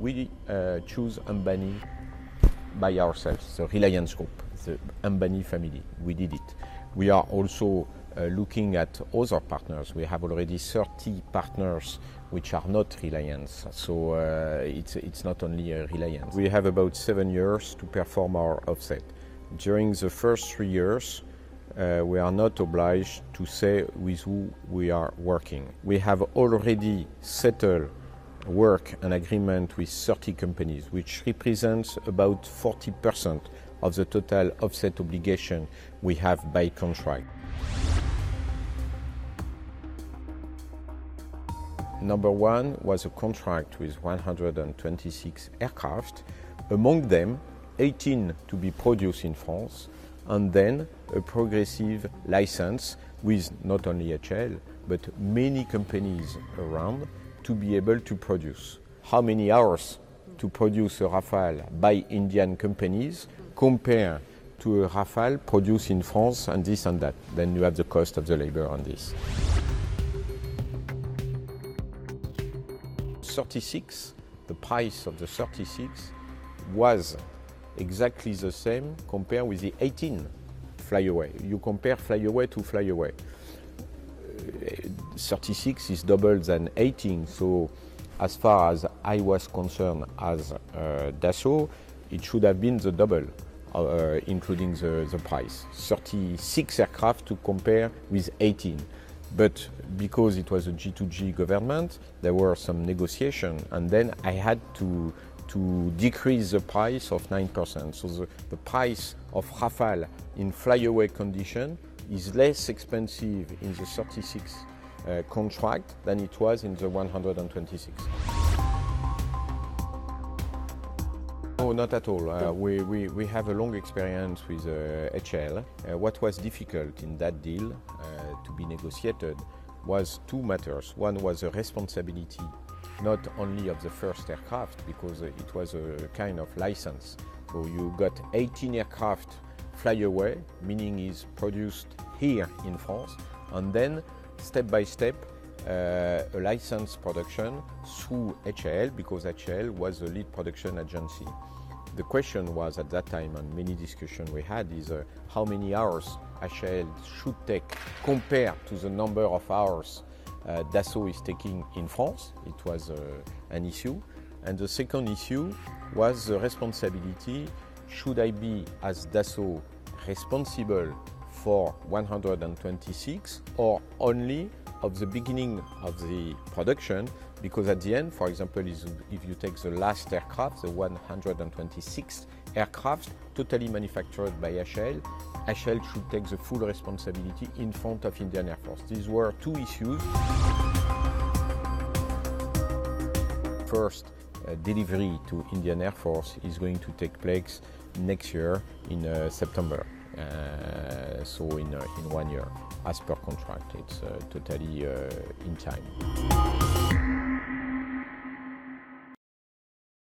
we choose Ambani by ourselves, the Reliance Group, the Ambani family. We did it. We are also looking at other partners. We have already 30 partners which are not Reliance, so it's not only Reliance. We have about 7 years to perform our offset. During the first 3 years, we are not obliged to say with who we are working. We have already settled work and agreement with 30 companies, which represents about 40% of the total offset obligation we have by contract. Number one was a contract with 126 aircraft, among them 18 to be produced in France, and then a progressive license with not only HL, but many companies around to be able to produce. How many hours to produce a Rafale by Indian companies compare to a Rafale produced in France and this and that. Then you have the cost of the labor on this. 36, the price of the 36 was exactly the same compared with the 18 flyaway. You compare flyaway to flyaway. 36 is double than 18, so as far as I was concerned as Dassault, it should have been the double, including the price. 36 aircraft to compare with 18. But because it was a G2G government, there were some negotiation, and then I had to decrease the price of 9%. So the price of Rafale in flyaway condition is less expensive in the 36 contract than it was in the 126. No, not at all. We have a long experience with HL. What was difficult in that deal to be negotiated was two matters. One was the responsibility not only of the first aircraft, because it was a kind of license. So you got 18 aircraft flyaway, meaning is produced here in France, and then step by step a license production through HL, because HL was the lead production agency. The question was at that time, and many discussions we had, is how many hours HL should take compared to the number of hours Dassault is taking in France. It was an issue. And the second issue was the responsibility. Should I be, as Dassault, responsible for 126 or only of the beginning of the production? Because at the end, for example, if you take the last aircraft, the 126th aircraft, totally manufactured by HL, HL should take the full responsibility in front of Indian Air Force. These were two issues. First, delivery to Indian Air Force is going to take place next year in September. So in 1 year, as per contract, it's totally in time.